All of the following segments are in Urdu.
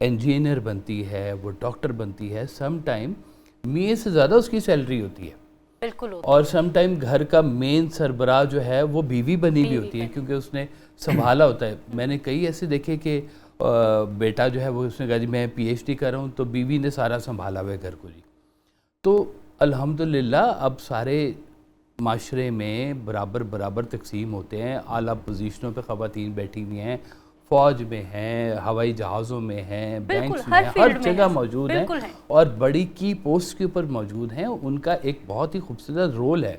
انجینئر بنتی ہے, وہ ڈاکٹر بنتی ہے, سم ٹائم میاں سے زیادہ اس کی سیلری ہوتی ہے, بالکل ہوتا اور سم ٹائم گھر کا مین سربراہ جو ہے وہ بیوی بنی بھی ہوتی ہے, کیونکہ اس نے سنبھالا ہوتا ہے. میں نے کئی ایسے دیکھے کہ بیٹا جو ہے وہ اس نے کہا جی میں پی ایچ ڈی کر رہا ہوں, تو بیوی نے سارا سنبھالا ہوا ہے گھر کو جی. تو الحمدللہ اب سارے معاشرے میں برابر برابر تقسیم ہوتے ہیں, اعلیٰ پوزیشنوں پہ خواتین بیٹھی ہوئی ہیں, فوج میں ہیں, ہوائی جہازوں میں ہیں, بینکس میں ہیں, ہر جگہ موجود ہیں, اور بڑی کی پوسٹ کے اوپر موجود ہیں. ان کا ایک بہت ہی خوبصورت رول ہے.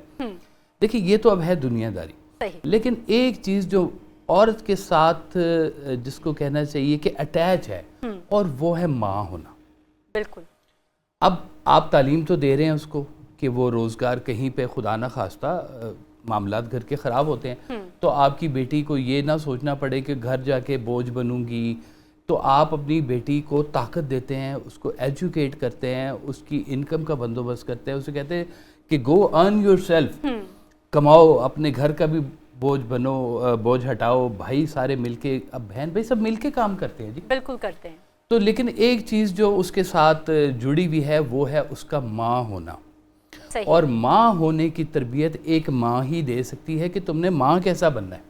دیکھیں یہ تو اب ہے دنیا داری, لیکن ایک چیز جو عورت کے ساتھ جس کو کہنا چاہیے کہ اٹیچ ہے, اور وہ ہے ماں ہونا. بالکل. اب آپ تعلیم تو دے رہے ہیں اس کو کہ وہ روزگار کہیں پہ خدا نہ خواستہ معاملات گھر کے خراب ہوتے ہیں, تو آپ کی بیٹی کو یہ نہ سوچنا پڑے کہ گھر جا کے بوجھ بنوں گی, تو آپ اپنی بیٹی کو طاقت دیتے ہیں, اس کو ایجوکیٹ کرتے ہیں, اس کی انکم کا بندوبست کرتے ہیں, اسے کہتے ہیں کہ گو ارن یور سیلف, کماؤ, اپنے گھر کا بھی بوجھ بنو, بوجھ ہٹاؤ. بھائی سارے مل کے, اب بہن بھائی سب مل کے کام کرتے ہیں جی, بالکل کرتے ہیں. تو لیکن ایک چیز جو اس کے ساتھ جڑی ہوئی ہے وہ ہے اس کا ماں ہونا. اور ماں ہونے کی تربیت ایک ماں ہی دے سکتی ہے کہ تم نے ماں کیسا بننا ہے.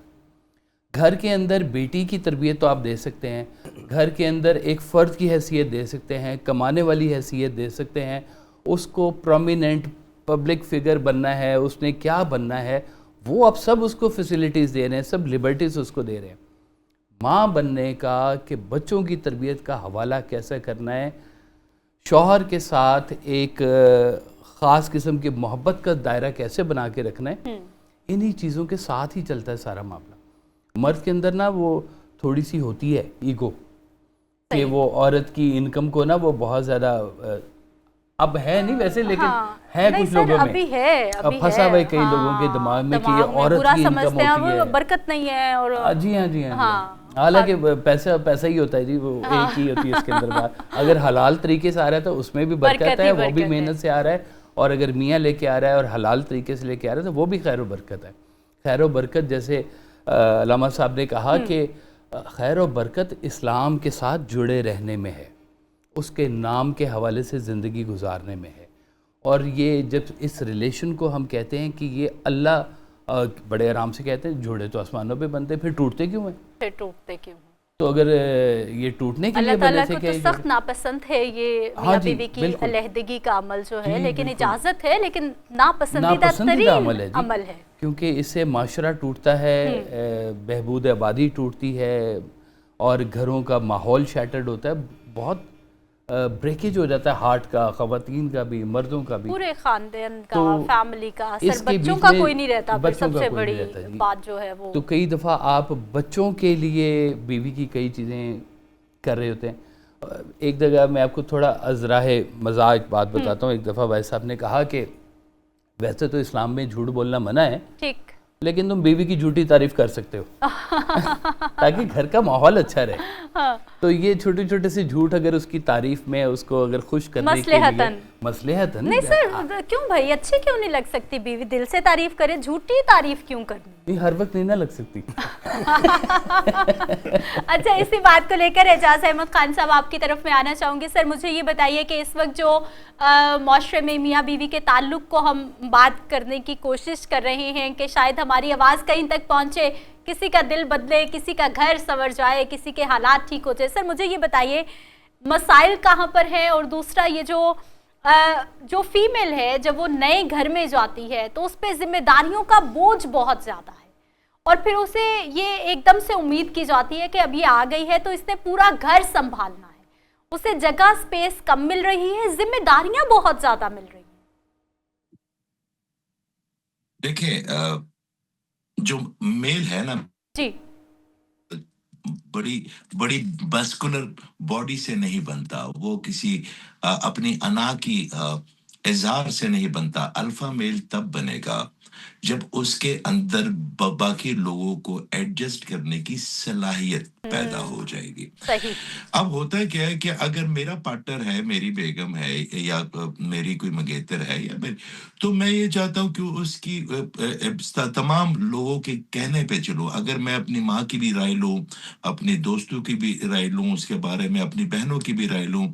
گھر کے اندر بیٹی کی تربیت تو آپ دے سکتے ہیں, گھر کے اندر ایک فرد کی حیثیت دے سکتے ہیں, کمانے والی حیثیت دے سکتے ہیں, اس کو پرومیننٹ پبلک فگر بننا ہے, اس نے کیا بننا ہے, وہ اب سب اس کو فیسلٹیز دے رہے ہیں, سب لبرٹیز اس کو دے رہے ہیں. ماں بننے کا کہ بچوں کی تربیت کا حوالہ کیسے کرنا ہے, شوہر کے ساتھ ایک خاص قسم کی محبت کا دائرہ کیسے بنا کے رکھنا ہے, انہی چیزوں کے ساتھ ہی چلتا ہے سارا معاملہ. مرد کے اندر نا وہ تھوڑی سی ہوتی ہے ایگو, کہ وہ عورت کی انکم کو نا وہ بہت زیادہ, اب ہے نہیں ویسے لیکن ہے کچھ لوگوں میں, اب پھنسا ہوا ہے کئی لوگوں کے دماغ میں کہ یہ عورت کی انکم ہوتی ہے, برکت نہیں ہے, اور جی ہاں جی ہاں, حالانکہ پیسہ ہی ہوتا ہے جی, وہ ایک ہی ہوتی ہے اس کے اندر بات. اگر حلال طریقے سے آ رہا ہے تو اس میں بھی برکت ہے, وہ بھی محنت سے آ رہا ہے, اور اگر میاں لے کے آ رہا ہے اور حلال طریقے سے لے کے آ رہا ہے تو وہ بھی خیر و برکت ہے. خیر و برکت جیسے علامہ صاحب نے کہا کہ خیر و برکت اسلام کے ساتھ جڑے رہنے میں ہے, اس کے نام کے حوالے سے زندگی گزارنے میں ہے. اور یہ جب اس ریلیشن کو ہم کہتے ہیں کہ یہ اللہ بڑے آرام سے کہتے ہیں جوڑے تو آسمانوں پہ بنتے, پھر ٹوٹتے کیوں ہیں, پھر ٹوٹتے کیوں ہیں؟ تو اگر یہ ٹوٹنے کے لیے اللہ تعالیٰ کو تو سخت ناپسند ہے یہ میاں بیوی کی علیحدگی کا عمل جو ہے, لیکن اجازت ہے, لیکن ناپسندیدہ ترین عمل ہے, کیونکہ اس سے معاشرہ ٹوٹتا ہے, بہبود آبادی ٹوٹتی ہے, اور گھروں کا ماحول شیٹرڈ ہوتا ہے, بہت بریکیج ہو جاتا ہے ہارٹ کا, خواتین کا بھی, مردوں کا بھی, پورے خاندان کا, فیملی کا, صرف بچوں کا کوئی نہیں رہتا. پھر سب سے بڑی بات جو ہے وہ, تو کئی دفعہ آپ بچوں کے لیے بیوی کی کئی چیزیں کر رہے ہوتے ہیں. ایک جگہ میں آپ کو تھوڑا ازراہ مزاح ایک بات بتاتا ہوں. ایک دفعہ بھائی صاحب نے کہا کہ ویسے تو اسلام میں جھوٹ بولنا منع ہے, ٹھیک, لیکن تم بیوی کی جھوٹی تعریف کر سکتے ہو تاکہ گھر کا ماحول اچھا رہے. تو یہ چھوٹے چھوٹے سے جھوٹ اگر اس کی تعریف میں اس کو اگر خوش کرنے کے لیے مصلحتاً, نہیں سر کیوں بھائی, اچھی کیوں نہیں لگ سکتی بیوی, دل سے تعریف کرے, جھوٹی تعریف کیوں کرنی, نہیں ہر وقت نہیں نہ لگ سکتی. اچھا, اسی بات کو لے کر اعجاز احمد خان صاحب آپ کی طرف میں آنا چاہوں گی. سر مجھے یہ بتائیے کہ اس وقت جو معاشرے میں میاں بیوی کے تعلق کو ہم بات کرنے کی کوشش کر رہے ہیں کہ شاید ہماری آواز کہیں تک پہنچے, کسی کا دل بدلے, کسی کا گھر سنور جائے, کسی کے حالات ٹھیک ہو جائے. سر مجھے یہ بتائیے مسائل کہاں پر ہیں, اور دوسرا یہ جو فیمیل ہے جب وہ نئے گھر میں جاتی ہے تو اس پہ ذمہ داریوں کا بوجھ بہت زیادہ ہے, اور پھر اسے یہ ایک دم سے امید کی جاتی ہے کہ اب یہ آ گئی ہے تو اس نے پورا گھر سنبھالنا ہے, اسے جگہ سپیس کم مل رہی ہے, ذمہ داریاں بہت زیادہ مل رہی ہیں. دیکھیں جو میل ہے نا جی, بڑی مسکولر باڈی سے نہیں بنتا, وہ کسی اپنی انا کی اظہار سے نہیں بنتا. الفا میل تب بنے گا جب اس کے اندر باقی لوگوں کو ایڈجسٹ کرنے کی صلاحیت پیدا ہو جائے گی. صحیح. اب ہوتا ہے کیا ہے کہ اگر میرا پارٹنر ہے, میری بیگم ہے, یا میری کوئی منگیتر ہے, تو میں یہ چاہتا ہوں کہ اس کی تمام لوگوں کے کہنے پہ چلو. اگر میں اپنی ماں کی بھی رائے لوں, اپنی دوستوں کی بھی رائے لوں اس کے بارے میں, اپنی بہنوں کی بھی رائے لوں.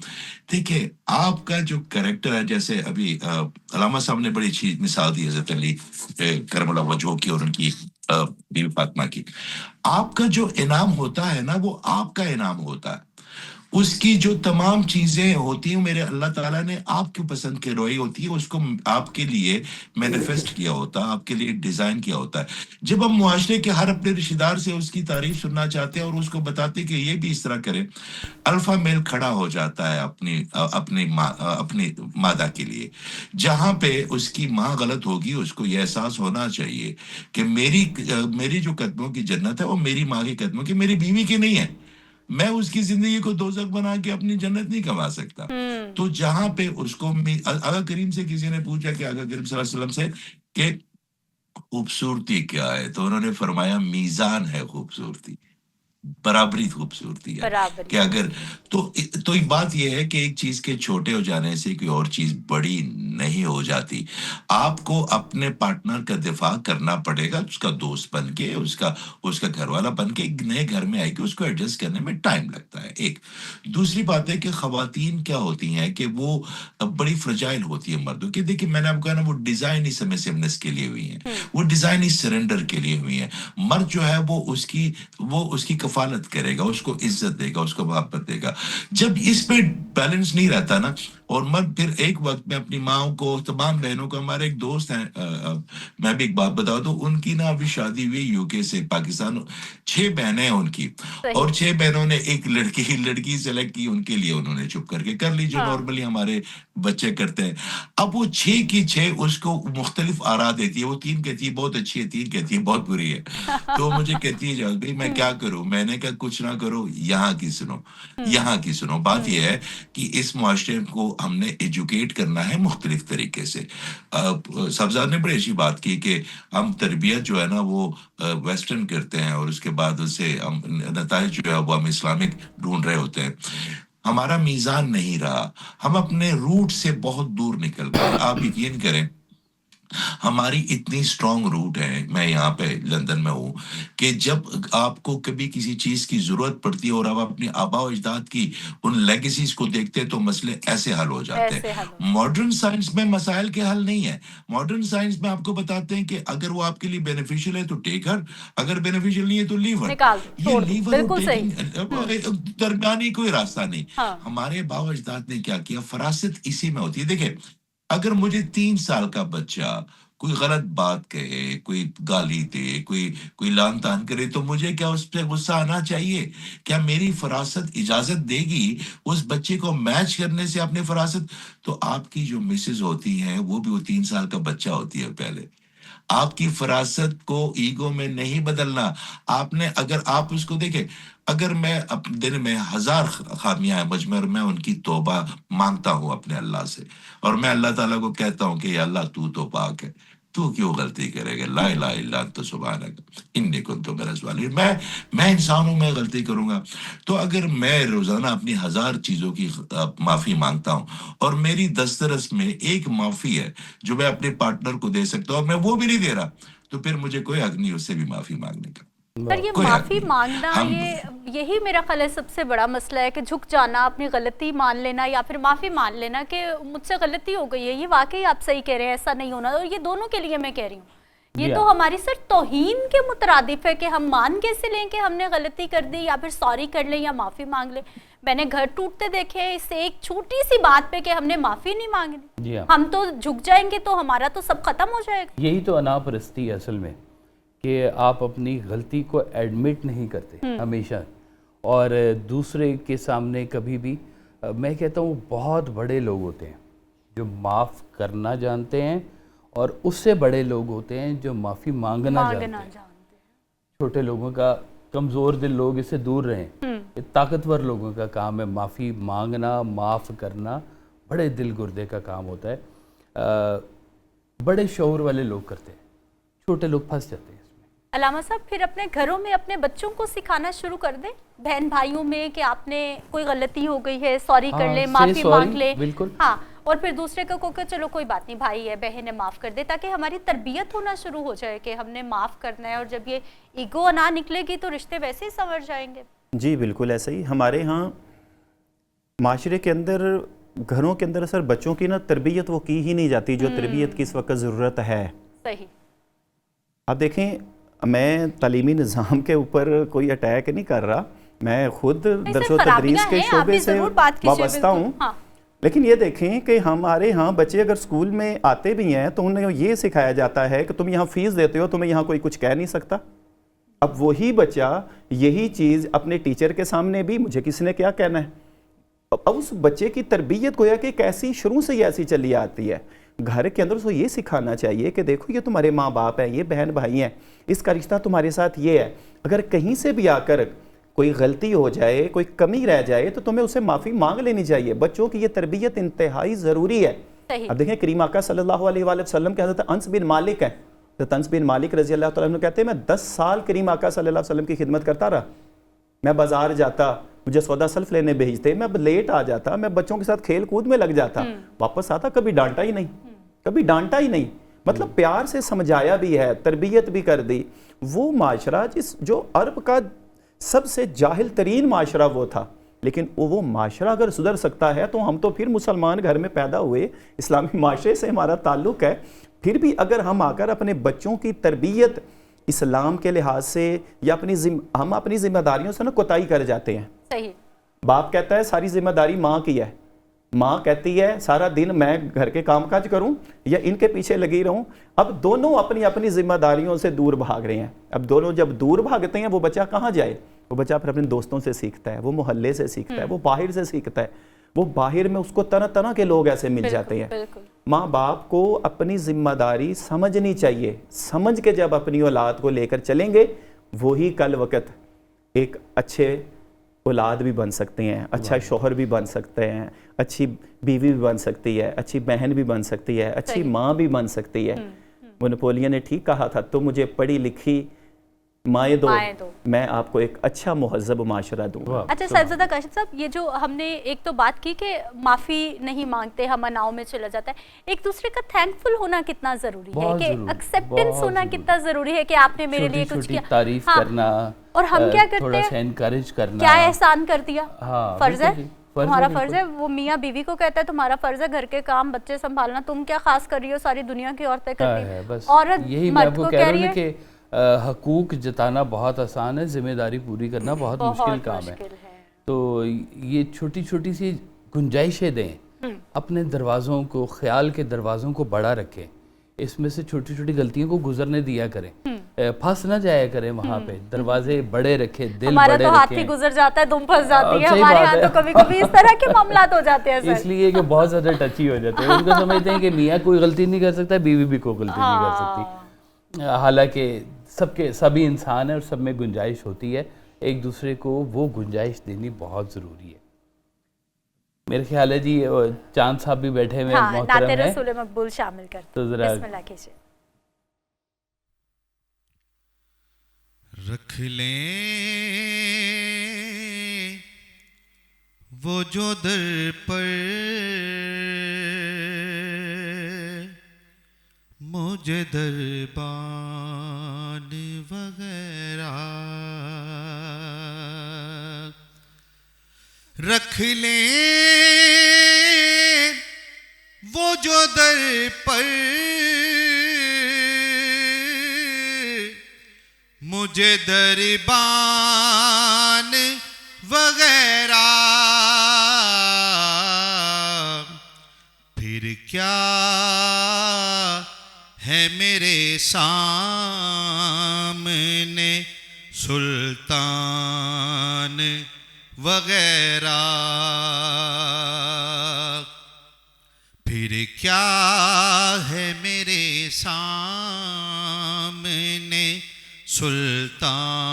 دیکھیں آپ کا جو کریکٹر ہے, جیسے ابھی علامہ صاحب نے بڑی اچھی مثال دی حضرت علی کرم اللہ وجہہ کی اور ان کی بیوی فاطمہ کی. آپ کا جو انعام ہوتا ہے نا, وہ آپ کا انعام ہوتا ہے. اس کی جو تمام چیزیں ہوتی ہیں میرے اللہ تعالیٰ نے آپ کی پسند کی روئی ہوتی ہے, اس کو آپ کے لیے مینیفیسٹ کیا ہوتا ہے, آپ کے لیے ڈیزائن کیا ہوتا ہے. جب ہم معاشرے کے ہر اپنے رشتہ دار سے اس کی تعریف سننا چاہتے ہیں اور اس کو بتاتے کہ یہ بھی اس طرح کرے, الفا میل کھڑا ہو جاتا ہے اپنی مادہ کے لیے. جہاں پہ اس کی ماں غلط ہوگی, اس کو یہ احساس ہونا چاہیے کہ میری جو قدموں کی جنت ہے وہ میری ماں کے قدموں کی, میری بیوی کی نہیں ہے. میں اس کی زندگی کو دوزخ بنا کے اپنی جنت نہیں کما سکتا. تو جہاں پہ اس کو آقا کریم سے کسی نے پوچھا کہ آقا کریم صلی اللہ علیہ وسلم سے کہ خوبصورتی کیا ہے, تو انہوں نے فرمایا میزان ہے خوبصورتی, برابری خوبصورتی ہے. برابری. کہ اگر تو ایک بات یہ ہے کہ ایک چیز کے چھوٹے ہو جانے سے کوئی اور چیز بڑی نہیں ہو جاتی. آپ کو اپنے پارٹنر کا دفاع کرنا پڑے گا, اس کا دوست بن کے, اس کا گھر والا بن کے. ایک نئے گھر میں آئے کہ اس کو ایڈجسٹ کرنے میں ٹائم لگتا ہے. ایک دوسری بات ہے کہ خواتین کیا ہوتی ہیں کہ وہ بڑی فرجائل ہوتی ہے مردوں کی. دیکھیں میں نے آپ کو کہا نا, وہ ڈیزائن ہی سبمسیونیس کے لیے ہوئی ہیں, وہ ڈیزائن ہی سرنڈر کے لیے ہوئی ہیں. مرد جو ہے وہ اس کی کفالت کرے گا, اس کو عزت دے گا, اس کو محبت دے گا. جب اس پہ بیلنس نہیں رہتا نا, اور مرد پھر ایک وقت میں اپنی ماں کو, تمام بہنوں کو, ہمارے ایک دوست ہیں, میں بھی ایک بات بتاؤں تو ان کی نا ابھی شادی ہوئی یو کے سے پاکستان, 6 بہنیں ہیں ان کی, اور 6 بہنوں نے ایک لڑکی سلیکٹ کی ان کے لیے, انہوں نے چپ کر کے کر لی جو نارملی ہمارے بچے کرتے ہیں. اب وہ 6 کی 6 اس کو مختلف آرا دیتی ہے. وہ 3 کہتی ہے بہت اچھی ہے, 3 کہتی ہے بہت بری ہے. تو مجھے کہتی ہے جاؤ بھائی میں کیا کروں, میں نے کہا کچھ نہ کرو, یہاں کی سنو. بات یہ ہے کہ اس معاشرے کو ہم نے ایجوکیٹ کرنا ہے مختلف طریقے سے. صاحبزاد نے بڑی اچھی بات کی کہ ہم تربیت جو ہے نا وہ ویسٹرن کرتے ہیں, اور اس کے بعد اسے ہم نتائج جو ہے وہ ہم اسلامک ڈھونڈ رہے ہوتے ہیں. ہمارا میزان نہیں رہا, ہم اپنے روٹ سے بہت دور نکل گئے. آپ یقین کریں ہماری اتنی اسٹرانگ روٹ ہے, میں یہاں پہ لندن میں ہوں, کہ جب آپ کو کبھی کسی چیز کی ضرورت پڑتی ہے اور آپ اپنی آبا و اجداد کی ان لیگیسیز کو دیکھتے ہیں تو مسئلے ایسے حل ہو جاتے ہیں. ماڈرن سائنس میں مسائل کے حل نہیں ہے. ماڈرن سائنس میں آپ کو بتاتے ہیں کہ اگر وہ آپ کے لیے بینیفیشل ہے تو ٹیک ہر, اگر بینیفیشل نہیں ہے تو لیو ہر. یہ لیور درمیانی کوئی راستہ نہیں. ہمارے آبا و اجداد نے کیا کیا, فراست اسی میں ہوتی ہے. دیکھیں اگر مجھے 3 سال کا بچہ کوئی غلط بات کہے, کوئی گالی دے, کوئی لان تان کرے, تو مجھے کیا اس پہ غصہ آنا چاہیے؟ کیا میری فراست اجازت دے گی اس بچے کو میچ کرنے سے اپنے فراست؟ تو آپ کی جو مسز ہوتی ہیں وہ بھی وہ 3 سال کا بچہ ہوتی ہے. پہلے آپ کی فراست کو ایگو میں نہیں بدلنا. آپ نے, اگر آپ اس کو دیکھیں, اگر میں دن میں 1000 خامیاں ہیں مجھ میں, اور میں ان کی توبہ مانگتا ہوں اپنے اللہ سے, اور میں اللہ تعالیٰ کو کہتا ہوں کہ یا اللہ تو پاک ہے, تو کیوں غلطی کرے گا, لا الہ الا انت سبحانک انی کنت من الظالمین. میں انسان ہوں, میں غلطی کروں گا. تو اگر میں روزانہ اپنی 1000 چیزوں کی معافی مانگتا ہوں, اور میری دسترس میں ایک معافی ہے جو میں اپنے پارٹنر کو دے سکتا ہوں, اور میں وہ بھی نہیں دے رہا, تو پھر مجھے کوئی حق نہیں اس سے بھی معافی مانگنے کا. سر یہ معافی مانگنا, یہی میرا خیال ہے سب سے بڑا مسئلہ ہے, کہ جھک جانا, اپنی غلطی مان لینا, یا پھر معافی مان لینا کہ مجھ سے غلطی ہو گئی ہے. یہ واقعی آپ صحیح کہہ رہے ہیں, ایسا نہیں ہونا, اور یہ دونوں کے لیے میں کہہ رہی ہوں. یہ تو ہماری سر توہین کے مترادف ہے کہ ہم مان کیسے لیں کہ ہم نے غلطی کر دی, یا پھر سوری کر لیں یا معافی مانگ لیں. میں نے گھر ٹوٹتے دیکھے اس سے ایک چھوٹی سی بات پہ کہ ہم نے معافی نہیں مانگنی. ہم تو جھک جائیں گے تو ہمارا تو سب ختم ہو جائے گا. یہی تو انا پرستی ہے اصل میں, کہ آپ اپنی غلطی کو ایڈمٹ نہیں کرتے ہمیشہ, اور دوسرے کے سامنے کبھی بھی. میں کہتا ہوں بہت بڑے لوگ ہوتے ہیں جو معاف کرنا جانتے ہیں, اور اس سے بڑے لوگ ہوتے ہیں جو معافی مانگنا جانتے ہیں. چھوٹے لوگوں کا, کمزور دل لوگ اس سے دور رہیں. یہ طاقتور لوگوں کا کام ہے معافی مانگنا, معاف کرنا. بڑے دل گردے کا کام ہوتا ہے. بڑے شعور والے لوگ کرتے ہیں, چھوٹے لوگ پھنس جاتے ہیں اس میں. علامہ صاحب پھر اپنے گھروں میں اپنے بچوں کو سکھانا شروع کر دیں, بہن بھائیوں میں, کہ آپ نے کوئی غلطی ہو گئی ہے سوری کر لیں, معافی مانگ لیں. بالکل. ہاں, اور پھر دوسرے کو کہو کہ چلو کوئی بات نہیں, بھائی ہے بہن ہے, معاف کر دے, تاکہ ہماری تربیت ہونا شروع ہو جائے کہ ہم نے معاف کرنا ہے. اور جب یہ ایگو نہ نکلے گی تو رشتے ویسے ہی سنور جائیں گے. جی بالکل ایسا ہی. ہمارے ہاں معاشرے کے اندر, گھروں کے اندر سر بچوں کی نا تربیت وہ کی ہی نہیں جاتی جو تربیت کی اس وقت ضرورت ہے. صحیح. اب دیکھیں, میں تعلیمی نظام کے اوپر کوئی اٹیک نہیں کر رہا, میں خود درس و تدریس کے شعبے سے وابستہ ہوں. لیکن یہ دیکھیں کہ ہمارے ہاں بچے اگر اسکول میں آتے بھی ہیں تو انہیں یہ سکھایا جاتا ہے کہ تم یہاں فیس دیتے ہو, تمہیں یہاں کوئی کچھ کہہ نہیں سکتا. اب وہی بچہ یہی چیز اپنے ٹیچر کے سامنے بھی, مجھے کس نے کیا کہنا ہے. اب اس بچے کی تربیت گویا کہ کیسی شروع سے ہی ایسی چلی آتی ہے. گھر کے اندر اس کو یہ سکھانا چاہیے کہ دیکھو یہ تمہارے ماں باپ ہیں, یہ بہن بھائی ہیں, اس کا رشتہ تمہارے ساتھ یہ ہے. اگر کہیں سے بھی آ کر کوئی غلطی ہو جائے, کوئی کمی رہ جائے تو تمہیں اسے معافی مانگ لینی چاہیے. بچوں کی یہ تربیت انتہائی ضروری ہے. اب دیکھیں کریم آقا صلی اللہ علیہ وآلہ وسلم کے حضرت انس بن مالک ہیں. حضرت انس بن مالک رضی اللہ تعالیٰ عنہ کہتے ہیں میں 10 سال کریم آقا صلی اللہ علیہ وسلم کی خدمت کرتا رہا. میں بازار جاتا, مجھے سودا سلف لینے بھیجتے, میں اب لیٹ آ جاتا, میں بچوں کے ساتھ کھیل کود میں لگ جاتا, واپس آتا, کبھی ڈانٹا ہی نہیں, کبھی ڈانٹا ہی نہیں. مطلب پیار سے سمجھایا بھی ہے, تربیت بھی کر دی. وہ معاشرہ جو عرب کا سب سے جاہل ترین معاشرہ وہ تھا, لیکن وہ معاشرہ اگر سدھر سکتا ہے تو ہم تو پھر مسلمان گھر میں پیدا ہوئے, اسلامی معاشرے سے ہمارا تعلق ہے. پھر بھی اگر ہم آ کر اپنے بچوں کی تربیت اسلام کے لحاظ سے یا ہم اپنی ذمہ داریوں سے نا کوتاہی کر جاتے ہیں. صحیح. باپ کہتا ہے ساری ذمہ داری ماں کی ہے, ماں کہتی ہے سارا دن میں گھر کے کام کاج کروں یا ان کے پیچھے لگی رہوں. اب دونوں اپنی اپنی ذمہ داریوں سے دور بھاگ رہے ہیں. اب دونوں جب دور بھاگتے ہیں وہ بچہ کہاں جائے؟ وہ بچہ پھر اپنے دوستوں سے سیکھتا ہے, وہ محلے سے سیکھتا ہے, وہ باہر سے سیکھتا ہے. وہ باہر میں اس کو طرح طرح کے لوگ ایسے مل جاتے ہیں. ماں باپ کو اپنی ذمہ داری سمجھنی چاہیے. سمجھ کے جب اپنی اولاد کو لے کر چلیں گے, وہی کل وقت ایک اچھے اولاد بھی بن سکتے ہیں, اچھا شوہر بھی بن سکتے ہیں, اچھی بیوی بھی بن سکتی ہے, اچھی بہن بھی بن سکتی ہے, اچھی ماں بھی بن سکتی ہے. وہ نپولین نے ٹھیک کہا تھا, تم مجھے پڑھی لکھی مائیں دو, میں آپ کو ایک اچھا مہذب معاشرہ دوں گا. اچھا صاحبزادہ کاشف صاحب, یہ جو ہم نے ایک تو بات کی کہ معافی نہیں مانگتے, ہم مناؤں میں چلا جاتا ہے, ایک دوسرے کا تھینکفل ہونا کتنا ضروری ہے, کہ ایکسیپٹنس ہونا کتنا ضروری ہے کہ آپ نے میرے لیے کچھ کیا, تعریف کرنا, اور ہم کیا کرتے تھوڑا سا انکریج کرنا, کیا احسان کر دیا, فرض ہے تمہارا فرض ہے. وہ میاں بیوی کو کہتا ہے تمہارا فرض ہے گھر کے کام بچے سنبھالنا, تم کیا خاص کر رہی ہو, ساری دنیا کی عورتیں کرتی ہیں. عورت مرد کو کہہ رہی ہے کہ حقوق جتانا بہت آسان ہے, ذمہ داری پوری کرنا بہت مشکل کام ہے. تو یہ چھوٹی چھوٹی سی گنجائشیں دیں, اپنے دروازوں کو, خیال کے دروازوں کو بڑا رکھیں, اس میں سے چھوٹی چھوٹی غلطیوں کو گزرنے دیا کریں, پھنس نہ جایا کریں وہاں پہ. دروازے بڑے رکھیں, دل بڑے رکھیں. ہمارا تو ہاتھ ہی گزر جاتا ہے, دم پھنس جاتی ہے, ہمارے ہاں تو کبھی کبھی اس طرح کے معاملات ہو جاتے ہیں. اس لیے کہ بہت زیادہ ٹچی ہو جاتے ہیں. ان کو سمجھتے ہیں کہ میاں کوئی غلطی نہیں کر سکتا, بیوی بھی کوئی غلطی نہیں کر سکتی. حالانکہ سبھی انسان ہیں اور سب میں گنجائش ہوتی ہے. ایک دوسرے کو وہ گنجائش دینی بہت ضروری ہے. میرے خیال ہے جی چاند صاحب بھی بیٹھے ہوئے محترم ہیں, نعت رسول مقبول شامل کرتے ہیں. بسم اللہ کیجئے. رکھ لیں وہ جو در پر مجھے دربان وغیرہ, رکھ لیں وہ جو در پر مجھے دربان وغیرہ, پھر کیا ہے میرے سامنے سلطان وغیرہ, پھر کیا ہے میرے سامنے سلطان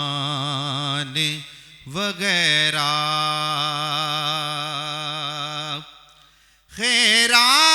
وغیرہ. خیرات